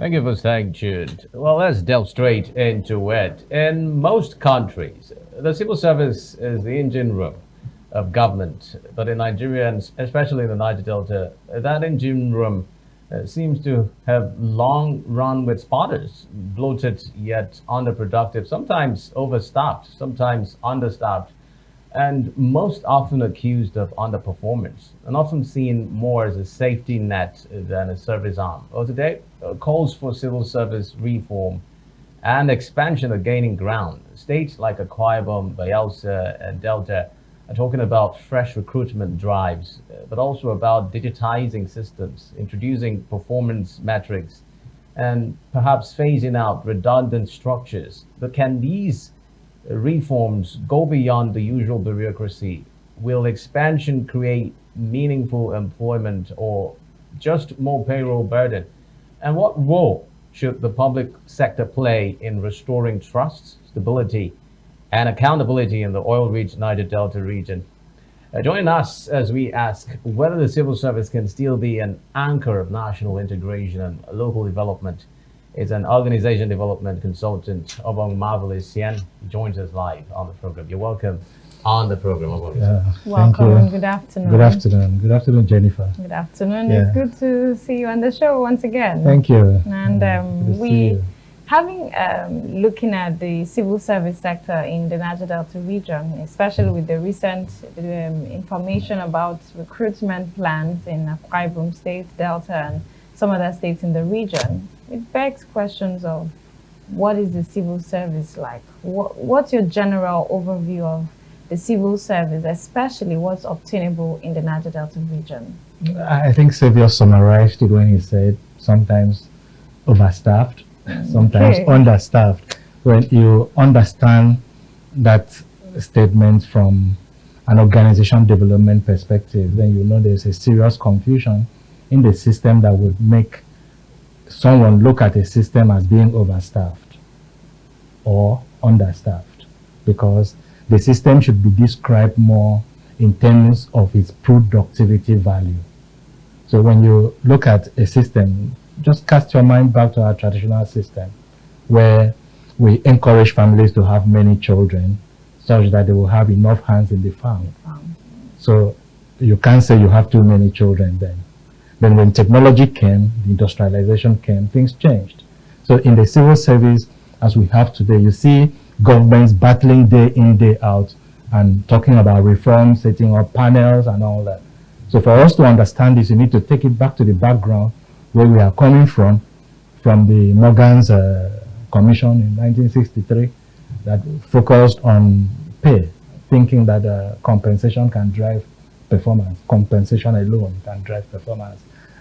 Thank you for saying, Jude. Well, let's delve straight into it. In most countries, the civil service is the engine room of government. But in Nigeria, and especially in the Niger Delta, that engine room seems to have long run with spotters, bloated yet underproductive, sometimes overstaffed, sometimes understaffed, and most often accused of underperformance, and often seen more as a safety net than a service arm. Well, today calls for civil service reform and expansion are gaining ground. States like Akwa Ibom, Bayelsa, and Delta are talking about fresh recruitment drives, but also about digitizing systems, introducing performance metrics, and perhaps phasing out redundant structures. But can these reforms go beyond the usual bureaucracy? Will expansion create meaningful employment or just more payroll burden? And what role should the public sector play in restoring trust, stability, and accountability in the oil-rich Niger Delta region? Join us as we ask whether the civil service can still be an anchor of national integration and local development. Is an organization development consultant, Obong Marvel Essien. He joins us live on the program. You're welcome on the program, Obong. Welcome and good afternoon. Good afternoon. Good afternoon, Jennifer. Good afternoon. Yeah. It's good to see you on the show once again. Thank you. And looking at the civil service sector in the Niger Delta region, especially with the recent information about recruitment plans in Akwa Ibom State, Delta, and some other states in the region, it begs questions of what is the civil service like? What's your general overview of the civil service, especially what's obtainable in the Niger Delta region? I think Xavier summarized it when he said sometimes overstaffed, sometimes understaffed. When you understand that statement from an organization development perspective, then you know there's a serious confusion in the system that would make someone look at a system as being overstaffed or understaffed, because the system should be described more in terms of its productivity value. So when you look at a system, just cast your mind back to our traditional system where we encourage families to have many children such that they will have enough hands in the farm. So you can't say you have too many children then. Then when technology came, the industrialization came, things changed. So in the civil service, as we have today, you see governments battling day in, day out and talking about reform, setting up panels and all that. So for us to understand this, you need to take it back to the background where we are coming from the Morgan's Commission in 1963 that focused on pay, thinking that compensation can drive performance. Compensation alone can drive performance.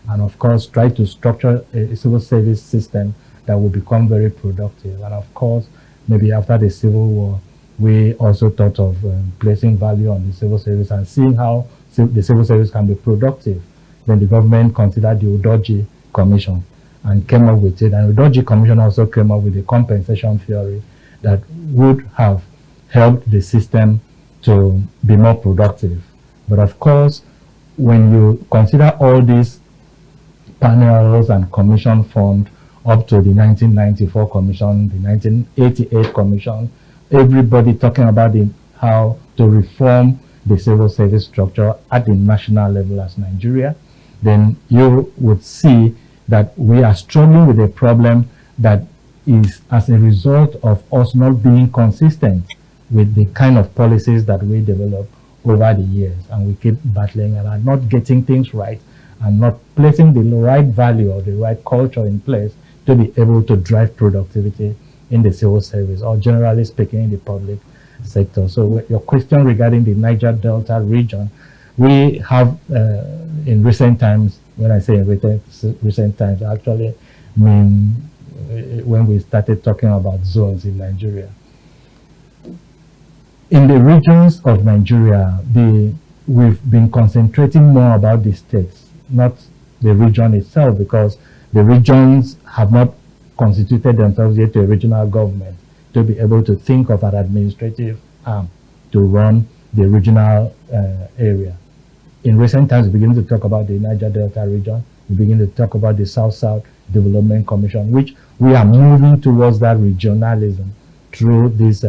And of course, try to structure a civil service system that will become very productive. And of course, maybe after the Civil War, we also thought of placing value on the civil service and seeing how the civil service can be productive. Then the government considered the Udoji Commission and came up with it. And the Udoji Commission also came up with a compensation theory that would have helped the system to be more productive. But of course, when you consider all these panels and commission formed up to the 1994 commission, the 1988 commission, everybody talking about how to reform the civil service structure at the national level as Nigeria, then you would see that we are struggling with a problem that is as a result of us not being consistent with the kind of policies that we develop over the years, and we keep battling and are not getting things right and not placing the right value or the right culture in place to be able to drive productivity in the civil service, or generally speaking in the public sector. So your question regarding the Niger Delta region, we have in recent times, when I say in recent times, I actually mean when we started talking about zones in Nigeria. In the regions of Nigeria, we've been concentrating more about the states, not the region itself, because the regions have not constituted themselves yet to a regional government to be able to think of an administrative arm to run the regional area. In recent times, beginning to talk about the Niger Delta region, We begin to talk about the South-South Development Commission, which we are moving towards that regionalism through this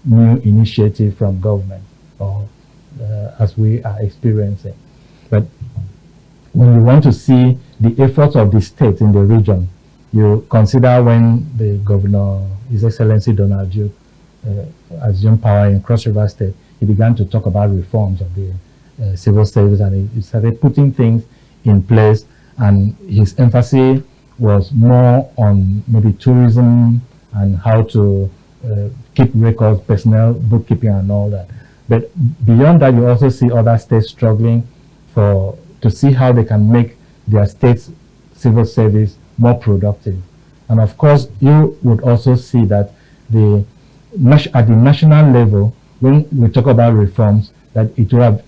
new initiative from government, or as we are experiencing. But when you want to see the efforts of the state in the region, you consider when the governor, His Excellency Donald Duke, assumed power in Cross River State, he began to talk about reforms of the civil service, and he started putting things in place, and his emphasis was more on maybe tourism and how to keep records, personnel bookkeeping and all that. But beyond that, you also see other states struggling to see how they can make their state's civil service more productive. And of course, you would also see that at the national level, when we talk about reforms, that it would have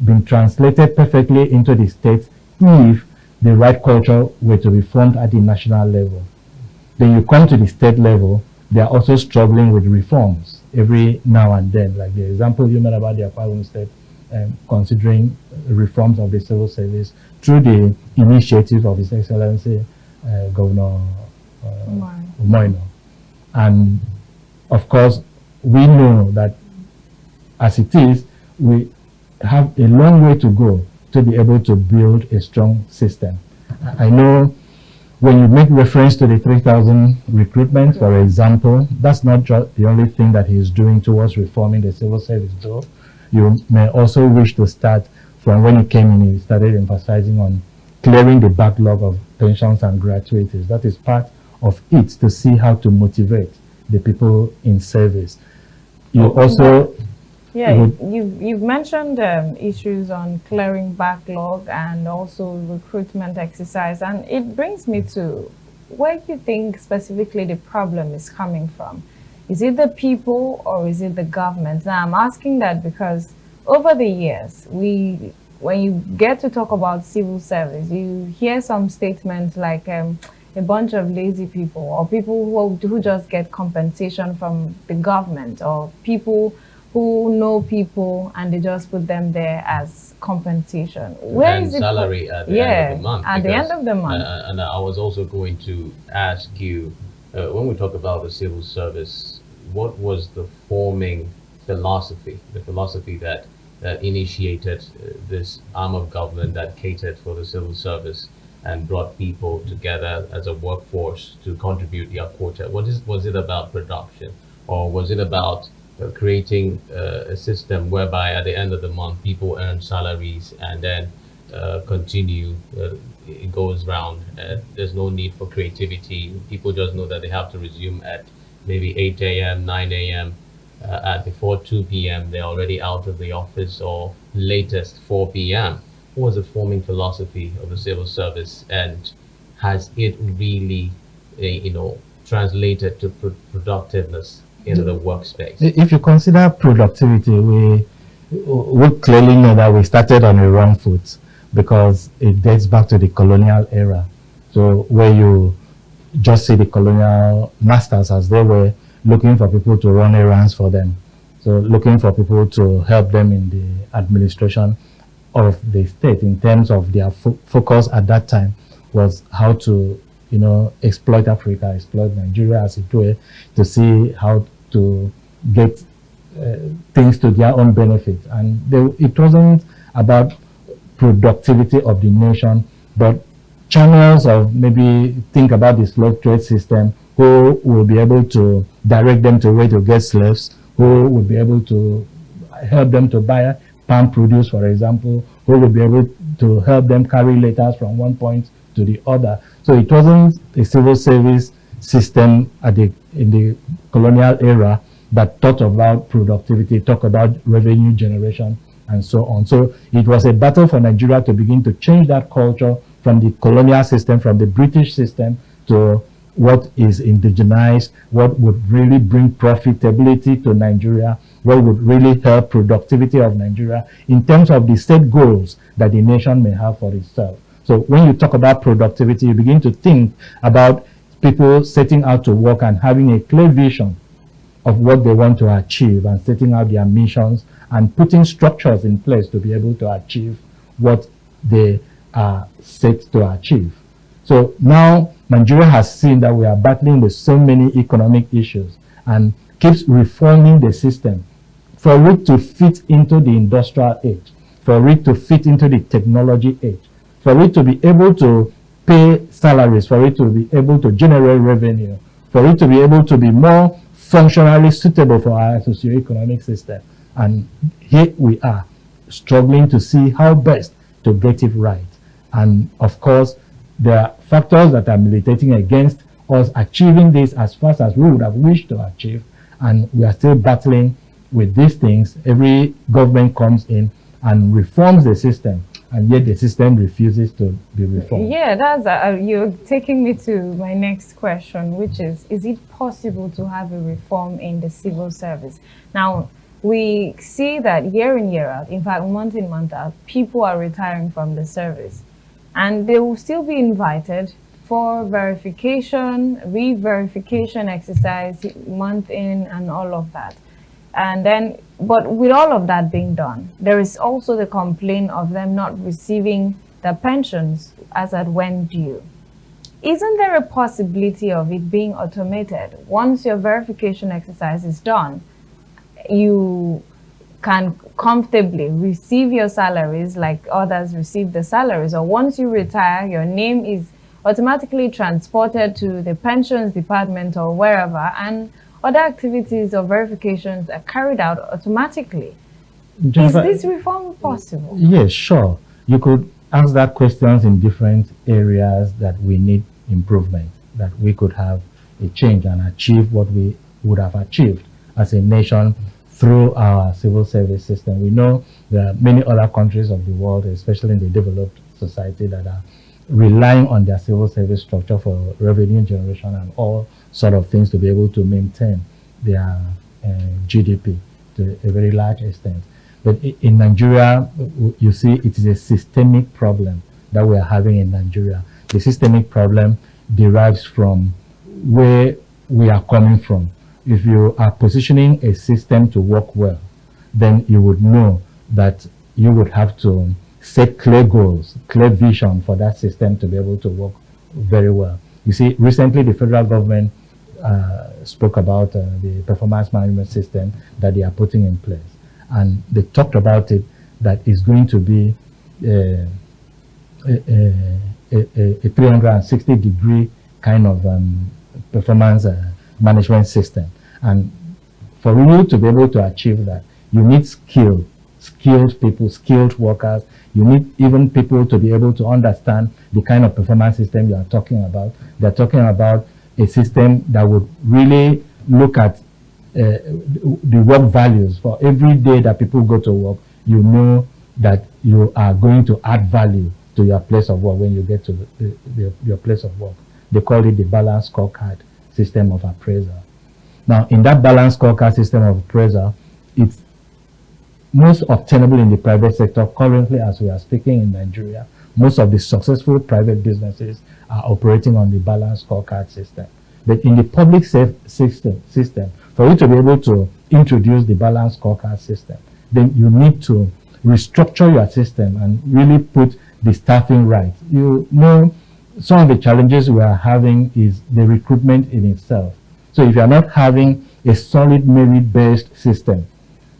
been translated perfectly into the states if the right culture were to be formed at the national level. Then you come to the state level, they are also struggling with reforms every now and then. Like the example you made about the Akwa Ibom State, considering reforms of the civil service through the initiative of His Excellency Governor Umoino. And of course, we know that as it is, we have a long way to go to be able to build a strong system. I know when you make reference to the 3,000 recruitment, for example, that's not just the only thing that he's doing towards reforming the civil service, though. You may also wish to start from when he came in, he started emphasizing on clearing the backlog of pensions and gratuities. That is part of it, to see how to motivate the people in service. You also... Yeah, you've mentioned issues on clearing backlog and also recruitment exercise, and it brings me to where you think specifically the problem is coming from. Is it the people or is it the government? Now, I'm asking that because over the years, when you get to talk about civil service, you hear some statements like a bunch of lazy people, or people who just get compensation from the government, or people who know people and they just put them there as compensation. Where is it? Salary at the end of the month. At the end of the month. And I was also going to ask you, when we talk about the civil service, what was the forming philosophy, the philosophy that initiated this arm of government that catered for the civil service and brought people together as a workforce to contribute their quota? Was it about production, or was it about creating a system whereby at the end of the month people earn salaries and then continue, it goes round, there's no need for creativity, people just know that they have to resume at maybe 8 a.m., 9 a.m. Before 2 p.m. they're already out of the office, or latest 4 p.m. What was the forming philosophy of the civil service, and has it really translated to productiveness in the workspace? If you consider productivity, we clearly know that we started on the wrong foot, because it dates back to the colonial era. So where you just see the colonial masters as they were looking for people to run errands for them. So looking for people to help them in the administration of the state, in terms of their focus at that time was how to exploit Africa, exploit Nigeria as it were, to see how to get things to their own benefit. And it wasn't about productivity of the nation, but channels of, maybe think about the slave trade system, who will be able to direct them to where to get slaves, who will be able to help them to buy palm produce, for example, who will be able to help them carry letters from one point to the other. So it wasn't a civil service system in the colonial era that thought about productivity, talk about revenue generation, and so on. So it was a battle for Nigeria to begin to change that culture from the colonial system, from the British system, to what is indigenized, what would really bring profitability to Nigeria, what would really help productivity of Nigeria in terms of the state goals that the nation may have for itself. So when you talk about productivity, you begin to think about people setting out to work and having a clear vision of what they want to achieve, and setting out their missions and putting structures in place to be able to achieve what they are set to achieve. So now Nigeria has seen that we are battling with so many economic issues and keeps reforming the system for it to fit into the industrial age, for it to fit into the technology age, for it to be able to pay salaries, for it to be able to generate revenue, for it to be able to be more functionally suitable for our socio-economic system. And here we are, struggling to see how best to get it right. And of course, there are factors that are militating against us achieving this as fast as we would have wished to achieve. And we are still battling with these things. Every government comes in and reforms the system, and yet the system refuses to be reformed. Yeah, that's you're taking me to my next question, which is it possible to have a reform in the civil service? Now, we see that year in, year out, in fact, month in, month out, people are retiring from the service, and they will still be invited for verification, re-verification exercise, month in, and all of that. And then, but with all of that being done, there is also the complaint of them not receiving their pensions as at when due. Isn't there a possibility of it being automated? Once your verification exercise is done, you can comfortably receive your salaries like others receive the salaries, or once you retire, your name is automatically transported to the pensions department or wherever, and other activities or verifications are carried out automatically. Jennifer, is this reform possible? Yes, sure. You could ask that questions in different areas that we need improvement, that we could have a change and achieve what we would have achieved as a nation through our civil service system. We know there are many other countries of the world, especially in the developed society, that are relying on their civil service structure for revenue generation and all sort of things to be able to maintain their GDP to a very large extent. But in Nigeria, you see, it is a systemic problem that we are having in Nigeria. The systemic problem derives from where we are coming from. If you are positioning a system to work well, then you would know that you would have to set clear goals, clear vision for that system to be able to work very well. You see, recently the federal government spoke about the performance management system that they are putting in place. And they talked about it, that is going to be a 360-degree kind of performance management system. And for you to be able to achieve that, you need skilled people, skilled workers. You need even people to be able to understand the kind of performance system you are talking about. They're talking about a system that would really look at the work values. For every day that people go to work, you know that you are going to add value to your place of work when you get to your place of work. They call it the balanced scorecard system of appraisal. Now, in that balanced scorecard system of appraisal, it's most obtainable in the private sector currently as we are speaking in Nigeria. Most of the successful private businesses are operating on the balanced scorecard system. But in the public system, for you to be able to introduce the balanced scorecard system, then you need to restructure your system and really put the staffing right. You know, some of the challenges we are having is the recruitment in itself. So if you are not having a solid merit-based system,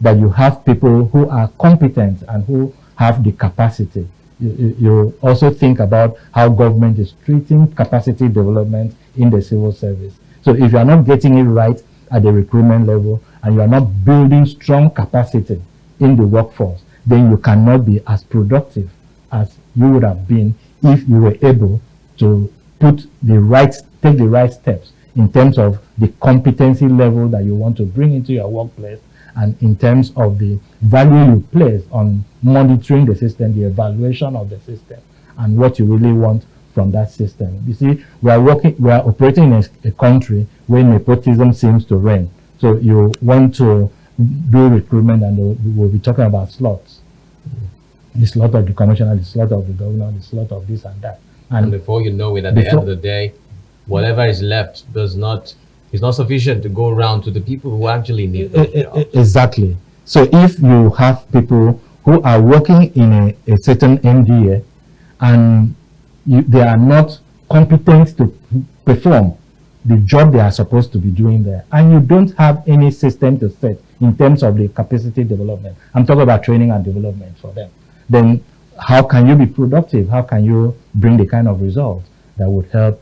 that you have people who are competent and who have the capacity. You also think about how government is treating capacity development in the civil service. So if you are not getting it right at the recruitment level and you are not building strong capacity in the workforce, then you cannot be as productive as you would have been if you were able to take the right steps in terms of the competency level that you want to bring into your workplace, and in terms of the value you place on monitoring the system, the evaluation of the system, and what you really want from that system. You see, we are operating in a country where nepotism seems to reign. So you want to do recruitment, and we'll be talking about slots. The slot of the commissioner, the slot of the governor, the slot of this and that. And before you know it, at the end of the day, whatever is left is not sufficient to go around to the people who actually need those jobs. Exactly. So if you have people who are working in a certain MDA and they are not competent to perform the job they are supposed to be doing there, and you don't have any system to set in terms of the capacity development, I'm talking about training and development for them, then how can you be productive? How can you bring the kind of results that would help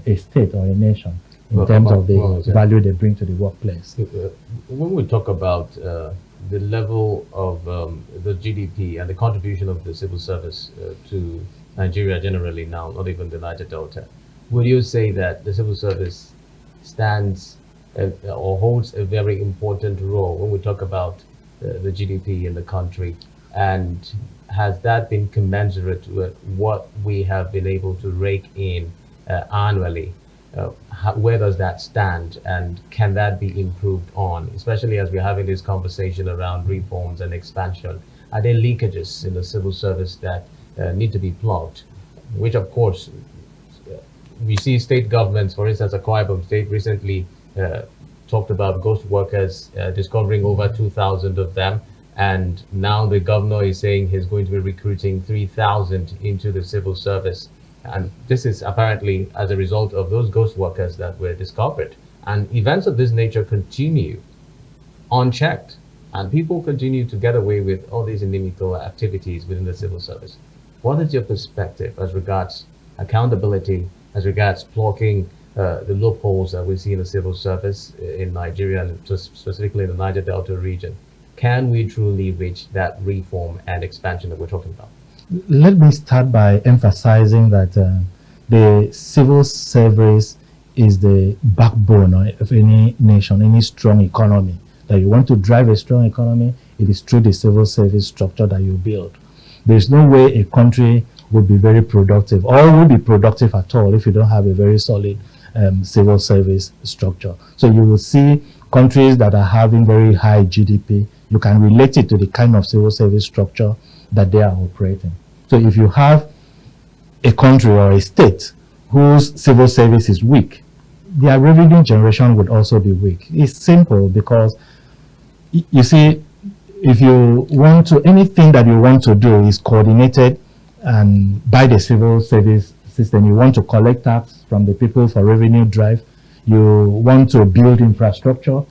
a state or a nation in terms of the value they bring to the workplace? When we talk about the level of the GDP and the contribution of the civil service to Nigeria generally now, not even the Niger Delta, would you say that the civil service stands or holds a very important role when we talk about the GDP in the country? And has that been commensurate with what we have been able to rake in annually? Where does that stand, and can that be improved on, especially as we're having this conversation around reforms and expansion? Are there leakages in the civil service that need to be plugged, which of course we see state governments, for instance, Akwa Ibom State recently talked about ghost workers, discovering over 2,000 of them, and now the governor is saying he's going to be recruiting 3,000 into the civil service. And this is apparently as a result of those ghost workers that were discovered. And events of this nature continue unchecked, and people continue to get away with all these inimical activities within the civil service. What is your perspective as regards accountability, as regards blocking the loopholes that we see in the civil service in Nigeria, and specifically in the Niger Delta region? Can we truly reach that reform and expansion that we're talking about? Let me start by emphasizing that the civil service is the backbone of any nation, any strong economy. That you want to drive a strong economy, it is through the civil service structure that you build. There's no way a country would be very productive or will be productive at all if you don't have a very solid civil service structure. So you will see countries that are having very high GDP, you can relate it to the kind of civil service structure that they are operating. So if you have a country or a state whose civil service is weak, their revenue generation would also be weak. It's simple, because you see, if you want to, anything that you want to do is coordinated and by the civil service system. You want to collect tax from the people for revenue drive, you want to build infrastructure,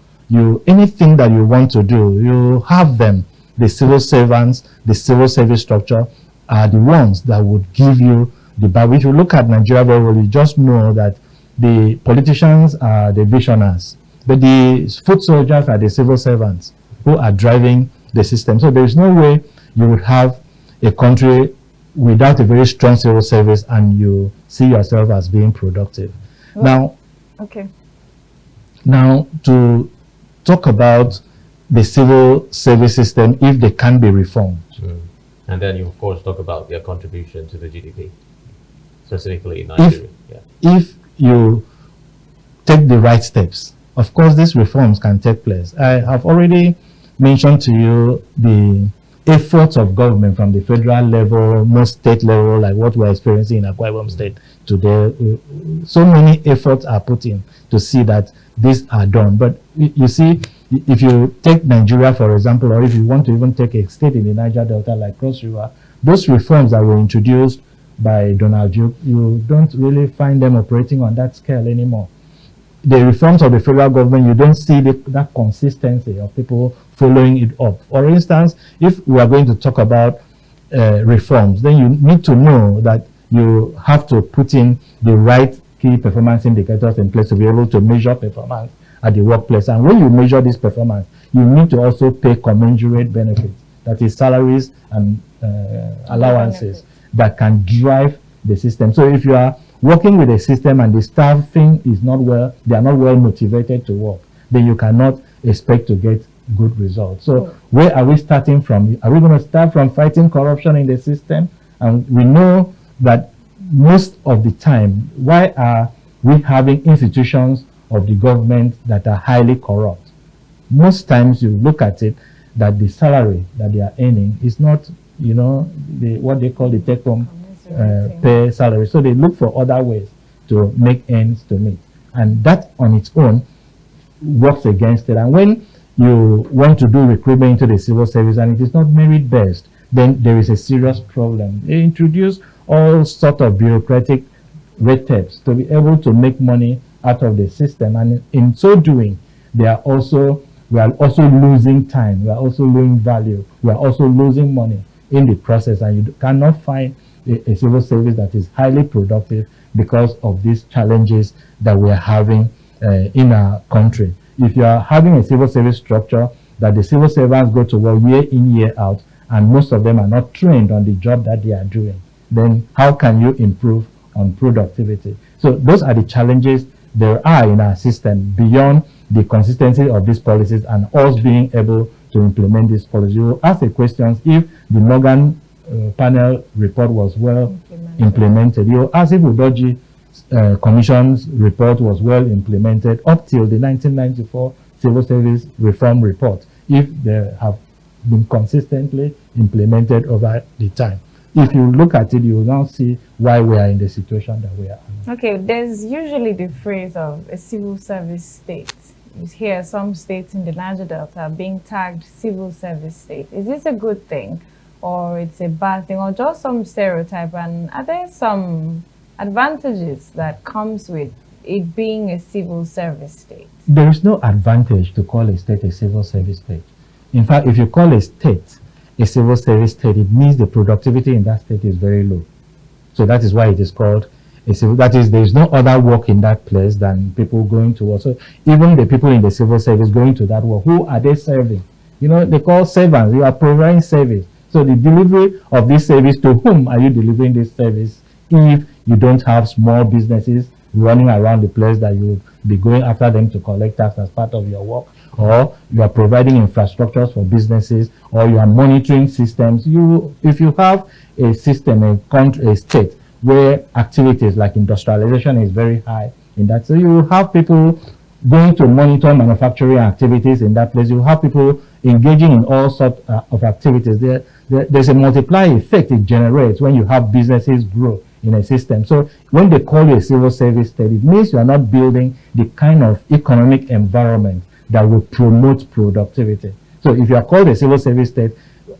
anything that you want to do, you have them. The civil servants, the civil service structure are the ones that would give you the value. If you look at Nigeria very well, you just know that the politicians are the visionaries, but the foot soldiers are the civil servants who are driving the system. So there is no way you would have a country without a very strong civil service and you see yourself as being productive. Well, now to talk about the civil service system, if they can be reformed. And then you of course talk about their contribution to the GDP, specifically in Nigeria. If you take the right steps, of course these reforms can take place. I have already mentioned to you the efforts of government from the federal level, most state level, like what we're experiencing in Akwa Ibom State today. So many efforts are put in to see that these are done. But you see, if you take Nigeria, for example, or if you want to even take a state in the Niger Delta like Cross River, those reforms that were introduced by Donald Duke, you don't really find them operating on that scale anymore. The reforms of the federal government, you don't see that consistency of people following it up. For instance, if we are going to talk about reforms, then you need to know that you have to put in the right key performance indicators in place to be able to measure performance at the workplace. And when you measure this performance, you need to also pay commensurate benefits, that is salaries and allowances that can drive the system. So if you are working with a system and the staffing is not well, they are not well motivated to work, then you cannot expect to get good results. So where are we starting from? Are we going to start from fighting corruption in the system? And we know that most of the time, why are we having institutions of the government that are highly corrupt? Most times you look at it, that the salary that they are earning is not, what they call the take-home pay salary. So they look for other ways to make ends to meet. And that on its own works against it. And when you want to do recruitment into the civil service and it is not merit-based, then there is a serious problem. They introduce all sort of bureaucratic red tapes to be able to make money out of the system. And in so doing, we are also losing time, we are also losing value, we are also losing money in the process, and you cannot find a civil service that is highly productive because of these challenges that we are having in our country. If you are having a civil service structure that the civil servants go to work year in, year out, and most of them are not trained on the job that they are doing, then how can you improve on productivity? So those are the challenges there are in our system beyond the consistency of these policies and us being able to implement these policies. You ask the questions if the Morgan panel report was well implemented. You ask if Udoji Commission's report was well implemented up till the 1994 Civil Service Reform Report, if they have been consistently implemented over the time. If you look at it, you will now see why we are in the situation that we are in. Okay, there's usually the phrase of a civil service state. You hear some states in the Niger Delta being tagged civil service state. Is this a good thing, or it's a bad thing, or just some stereotype? And are there some advantages that comes with it being a civil service state? There is no advantage to call a state a civil service state. In fact, if you call a state a civil service state, it means the productivity in that state is very low. So that is why it is called a civil. That is, there is no other work in that place than people going to work. So even the people in the civil service going to that work, who are they serving? You know, they call servants. You are providing service. So the delivery of this service, to whom are you delivering this service if you don't have small businesses running around the place that you would be going after them to collect tax as part of your work, or you are providing infrastructures for businesses, or you are monitoring systems? If you have a system, a state where activities like industrialization is very high in that, so you have people going to monitor manufacturing activities in that place. You have people engaging in all sorts of activities. There's a multiplier effect it generates when you have businesses grow in a system. So when they call you a civil service state, it means you are not building the kind of economic environment that will promote productivity. So if you are called a civil service state,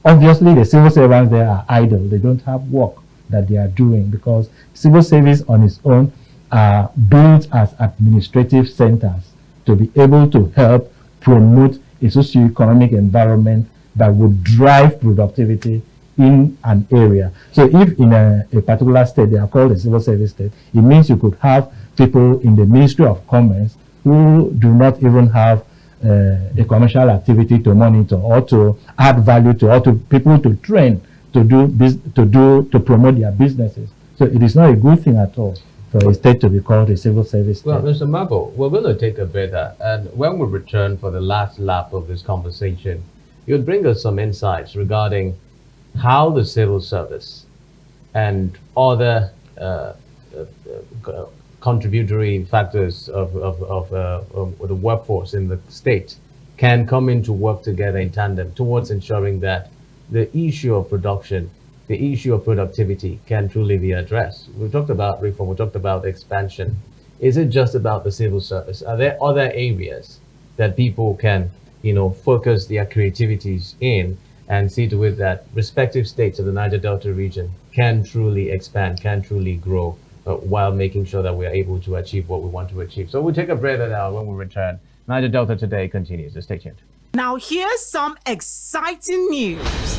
obviously the civil servants there are idle. They don't have work that they are doing, because civil service on its own are built as administrative centers to be able to help promote a socio-economic environment that would drive productivity in an area. So if in a particular state they are called a civil service state, it means you could have people in the Ministry of Commerce who do not even have a commercial activity to monitor or to add value to, or to people to train to promote their businesses. So it is not a good thing at all for a state to be called a civil service state. Well, Mr. Marvel, we're going to take a breather, and when we return for the last lap of this conversation, you'll bring us some insights regarding how the civil service and other contributory factors of the workforce in the state can come into work together in tandem towards ensuring that the issue of production, the issue of productivity can truly be addressed. We talked about reform, we talked about expansion. Is it just about the civil service? Are there other areas that people can, focus their creativities in and see to it that respective states of the Niger Delta region can truly expand, can truly grow, while making sure that we are able to achieve what we want to achieve? So we'll take a breather now. When we return, Niger Delta Today continues. Stay tuned. Now here's some exciting news.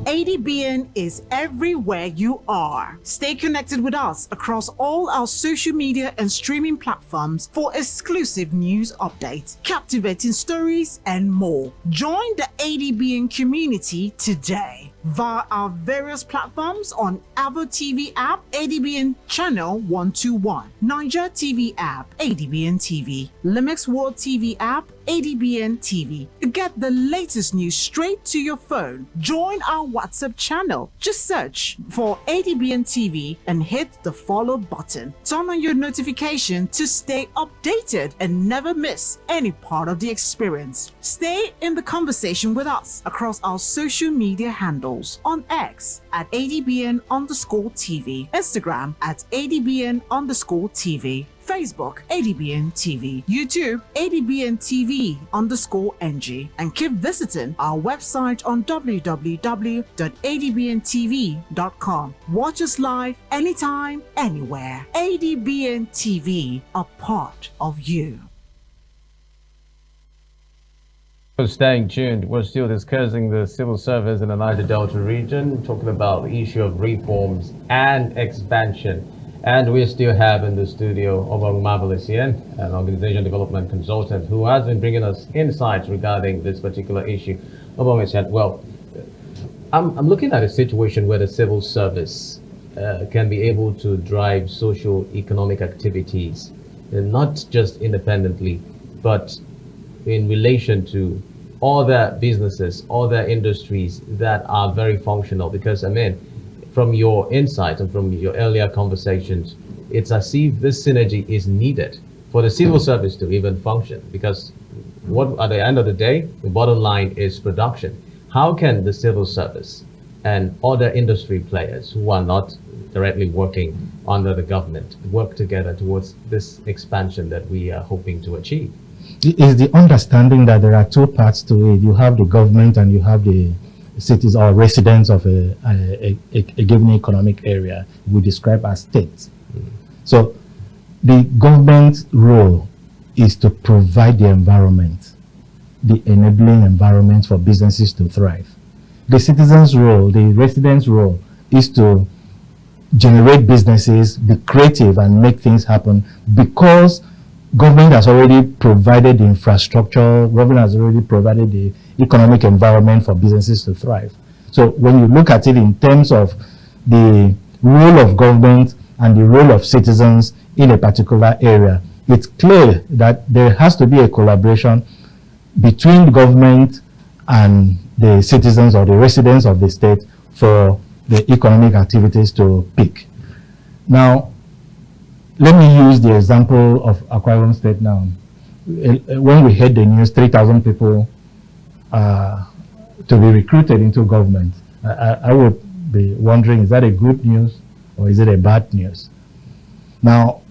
ADBN is everywhere you are. Stay connected with us across all our social media and streaming platforms for exclusive news updates, captivating stories, and more. Join the ADBN community today via our various platforms on Avo TV app, ADBN channel 121, Niger TV app, ADBN TV, Limix World TV app, ADBN TV. Get the latest news straight to your phone. Join our WhatsApp channel. Just search for ADBN TV and hit the follow button. Turn on your notification to stay updated and never miss any part of the experience. Stay in the conversation with us across our social media handles. On X at ADBN_TV, Instagram at ADBN_TV, Facebook, ADBN TV, YouTube, ADBN TV_NG, and keep visiting our website on www.adbntv.com. Watch us live anytime, anywhere. ADBN TV, a part of you. For staying tuned, we're still discussing the civil service in the Niger Delta region, talking about the issue of reforms and expansion. And we still have in the studio Obong Marvel Essien, an organization development consultant who has been bringing us insights regarding this particular issue. Obong Essien, well, I'm looking at a situation where the civil service can be able to drive socio-economic activities, not just independently, but in relation to other businesses, other industries that are very functional. Because I mean, from your insight and from your earlier conversations, it's as if this synergy is needed for the civil service to even function. Because what at the end of the day, the bottom line is production. How can the civil service and other industry players who are not directly working under the government work together towards this expansion that we are hoping to achieve? Is the understanding that there are two parts to it. You have the government and you have the cities or residents of a given economic area we describe as states. So the government's role is to provide the environment, the enabling environment for businesses to thrive. The citizens' role, the residents' role, is to generate businesses, be creative and make things happen, because government has already provided the infrastructure, government has already provided the economic environment for businesses to thrive. So when you look at it in terms of the role of government and the role of citizens in a particular area, it's clear that there has to be a collaboration between government and the citizens or the residents of the state for the economic activities to peak. Now, let me use the example of Akwa Ibom State now. When we heard the news, 3,000 people to be recruited into government, I would be wondering, is that a good news or is it a bad news? Now,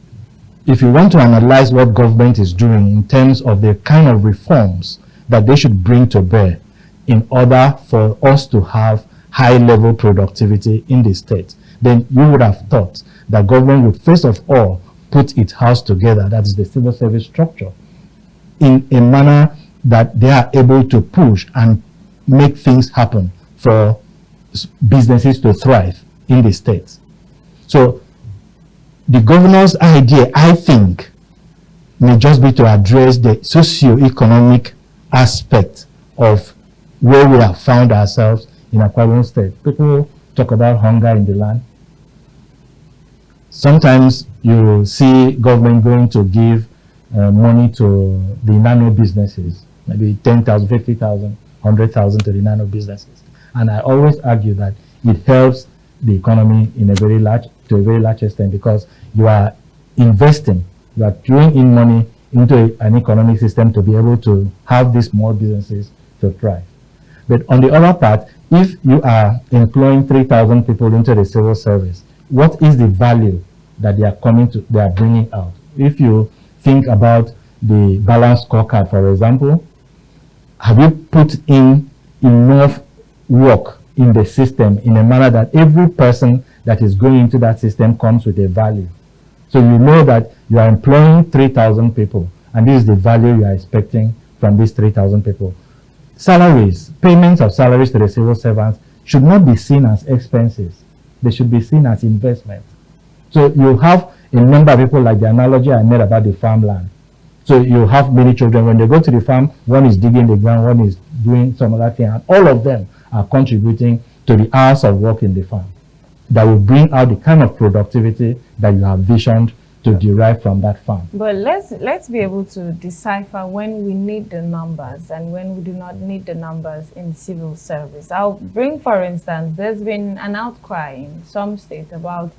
if you want to analyze what government is doing in terms of the kind of reforms that they should bring to bear in order for us to have high-level productivity in the state, then you would have thought that government would first of all put its house together, that is the civil service structure, in a manner that they are able to push and make things happen for businesses to thrive in the state. So the governor's idea, I think, may just be to address the socio-economic aspect of where we have found ourselves in Akwa Ibom State. People talk about hunger in the land. Sometimes you see government going to give money to the nano businesses, maybe 10,000, 50,000, 100,000 to the nano businesses. And I always argue that it helps the economy in a very large extent, because you are investing, you are throwing in money into an economic system to be able to have these small businesses to thrive. But on the other part, if you are employing 3,000 people into the civil service, what is the value that they are bringing out? If you think about the balanced scorecard, for example, have you put in enough work in the system in a manner that every person that is going into that system comes with a value? So you know that you are employing 3,000 people, and this is the value you are expecting from these 3,000 people. Salaries, payments of salaries to the civil servants should not be seen as expenses. They should be seen as investment. So you have a number of people, like the analogy I made about the farmland. So you have many children. When they go to the farm, one is digging the ground, one is doing some other thing, and all of them are contributing to the hours of work in the farm that will bring out the kind of productivity that you have visioned to derive from that farm. But let's be able to decipher when we need the numbers and when we do not need the numbers in civil service. I'll bring, for instance, there's been an outcry in some states about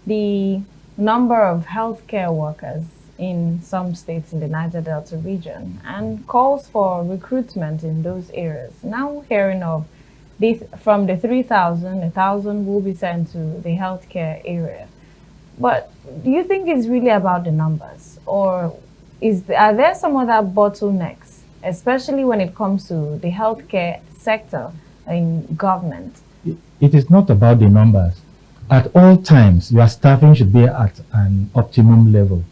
the number of healthcare workers in some states in the Niger Delta region, and calls for recruitment in those areas. Now hearing of this, from the 3,000, 1,000 will be sent to the healthcare area. But do you think it's really about the numbers, or are there some other bottlenecks, especially when it comes to the healthcare sector in government? It is not about the numbers. At all times, your staffing should be at an optimum level.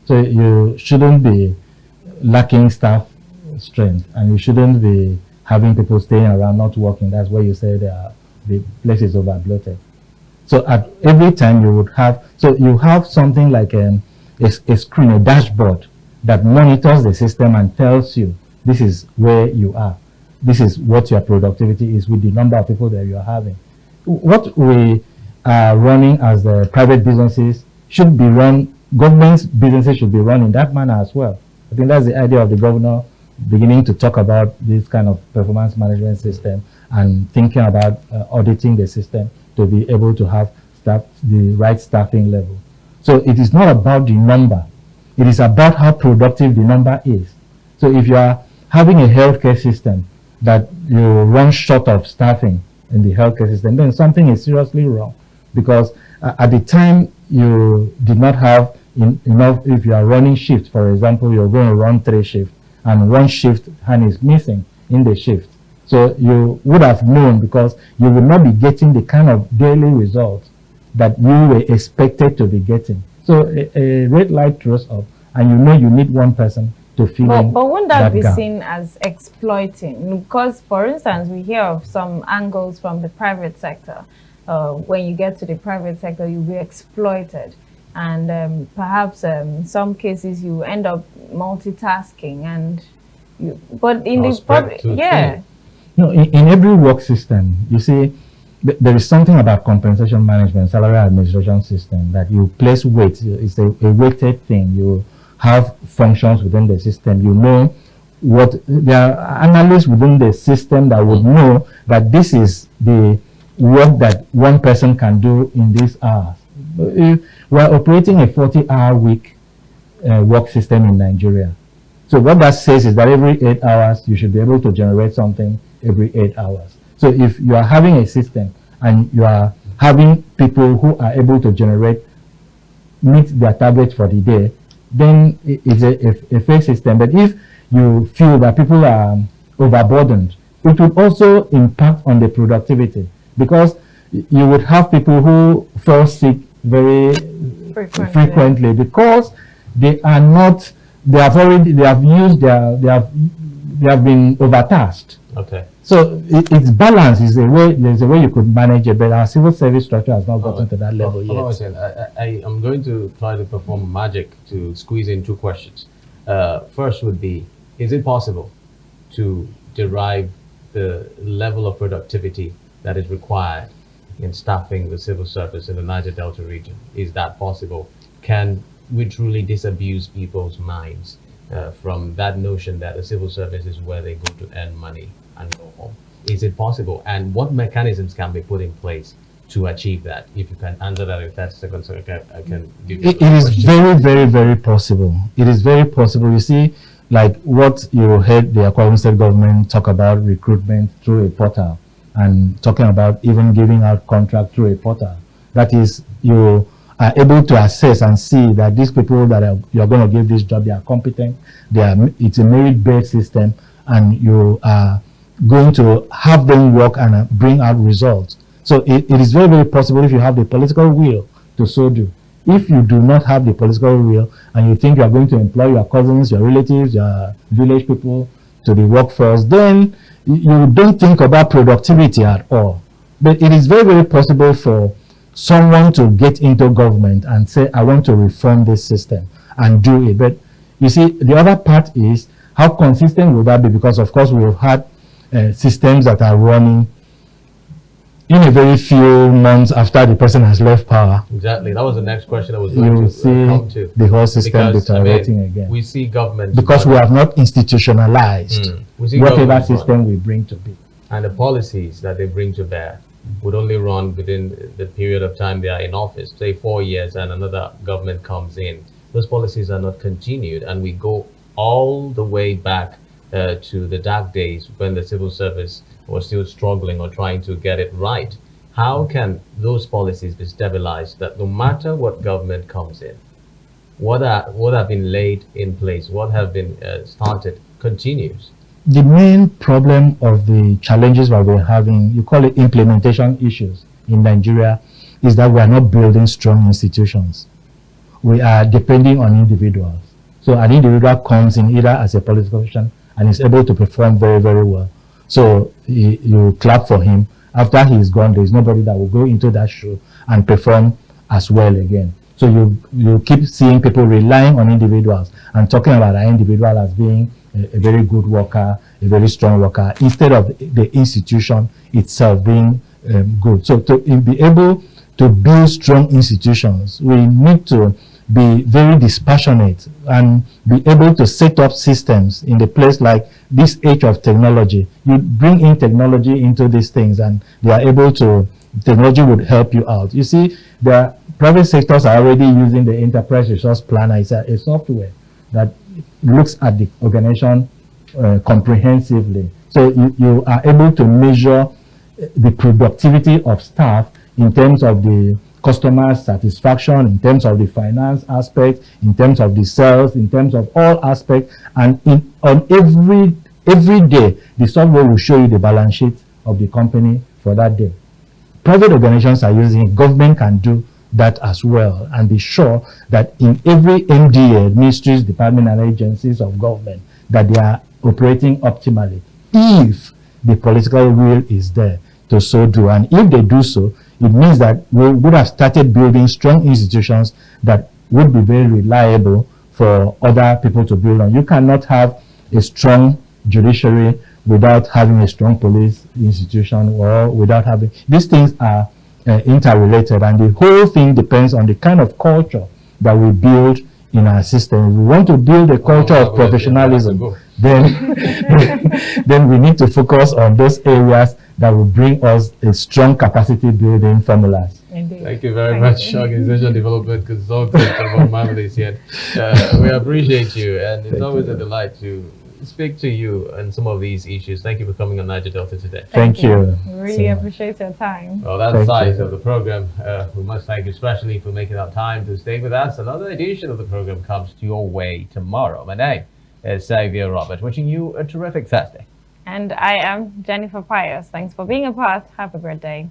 So you shouldn't be lacking staff strength, and you shouldn't be having people staying around not working. That's where you say the place is overbloated. So at every time you would have, so you have something like a screen, a dashboard that monitors the system and tells you this is where you are. This is what your productivity is with the number of people that you are having. What we are running as the private businesses should be run, government businesses should be run in that manner as well. I think that's the idea of the governor beginning to talk about this kind of performance management system and thinking about auditing the system to be able to have the right staffing level. So it is not about the number. It is about how productive the number is. So if you are having a healthcare system that you run short of staffing in the healthcare system, then something is seriously wrong. Because at the time you did not have enough, if you are running shifts, for example, you're going to run 3 shifts, and 1 shift hand is missing in the shift. So you would have known, because you would not be getting the kind of daily results that you were expected to be getting. So a red light throws up, and you know you need 1 person to fill in. But wouldn't that be gap. seen as exploiting? Because, for instance, we hear of some angles from the private sector. When you get to the private sector, you'll be exploited. And perhaps in some cases you end up multitasking, and but in the public, yeah. No, in every work system, you see, there is something about compensation management, salary administration system, that you place weight. It's a weighted thing. You have functions within the system. You know what, there are analysts within the system that would know that this is the work that 1 person can do in these hours. We are operating a 40-hour week work system in Nigeria. So what that says is that every 8 hours, you should be able to generate something every 8 hours. So if you are having a system and you are having people who are able to meet their target for the day, then it's a fair system. But if you feel that people are overburdened, it would also impact on the productivity, because you would have people who fall sick very frequently because they are not, they have been overtasked. Okay. So it's balance. There's a way you could manage it, but our civil service structure has not gotten to that level yet. I'm going to try to perform magic to squeeze in 2 questions. First would be, is it possible to derive the level of productivity that is required in staffing the civil service in the Niger Delta region? Is that possible? Can we truly disabuse people's minds from that notion that the civil service is where they go to earn money and go home? Is it possible? And what mechanisms can be put in place to achieve that? If you can answer that in 30 seconds, I can give you it is very, very, very possible. It is very possible. You see, like what you heard the Akwa Ibom State government talk about recruitment through a portal, and talking about even giving out contract through a portal. That is, you are able to assess and see that these people that you're going to give this job, they are competent, it's a merit-based system, and you are going to have them work and bring out results. So it is very, very possible if you have the political will to so do. If you do not have the political will and you think you are going to employ your cousins, your relatives, your village people to the workforce, then you don't think about productivity at all. But it is very, very possible for someone to get into government and say, I want to reform this system and do it. But you see, the other part is, how consistent will that be? Because of course we've had systems that are running in a very few months after the person has left power. Exactly. That was the next question I was going to come to. The whole system deteriorating again. We see government, because we have not institutionalized whatever system we bring to be. And the policies that they bring to bear would only run within the period of time they are in office, say 4 years, and another government comes in. Those policies are not continued, and we go all the way back to the dark days when the civil service was still struggling or trying to get it right. how can those policies be stabilized that no matter what government comes in, what have been laid in place, what have been started continues? The main problem of the challenges that we're having, you call it implementation issues in Nigeria, is that we are not building strong institutions. We are depending on individuals. So an individual comes in either as a politician and is able to perform very, very well. So you clap for him. After he is gone, there is nobody that will go into that shoe and perform as well again. So you keep seeing people relying on individuals and talking about an individual as being a very good worker, a very strong worker, instead of the institution itself being good. So to be able to build strong institutions, we need to be very dispassionate and be able to set up systems in the place like this age of technology. You bring in technology into these things and they are able to, technology would help you out. You see, the private sectors are already using the enterprise resource planner. It's a software that looks at the organization comprehensively. So you are able to measure the productivity of staff in terms of the customer satisfaction, in terms of the finance aspect, in terms of the sales, in terms of all aspects, and on every day, the software will show you the balance sheet of the company for that day. Private organizations are using it. Government can do that as well and be sure that in every MDA, ministries, department, and agencies of government, that they are operating optimally if the political will is there to so do. And if they do so, it means that we would have started building strong institutions that would be very reliable for other people to build on. You cannot have a strong judiciary without having a strong police institution, or without having, these things are interrelated, and the whole thing depends on the kind of culture that we build in our system. If we want to build a culture of professionalism, then then we need to focus on those areas that will bring us a strong capacity building formulas. Indeed. Thank you very much, Organization Development Consultant Obong Marvel Essien. We appreciate you, and it's always a delight to speak to you on some of these issues. Thank you for coming on Niger Delta today. Thank you. We really appreciate your time. Well, that's the size of the program. We must thank you especially for making our time to stay with us. Another edition of the program comes to your way tomorrow. My name is Xavier Robert, wishing you a terrific Thursday. And I am Jennifer Pius. Thanks for being a part. Have a great day.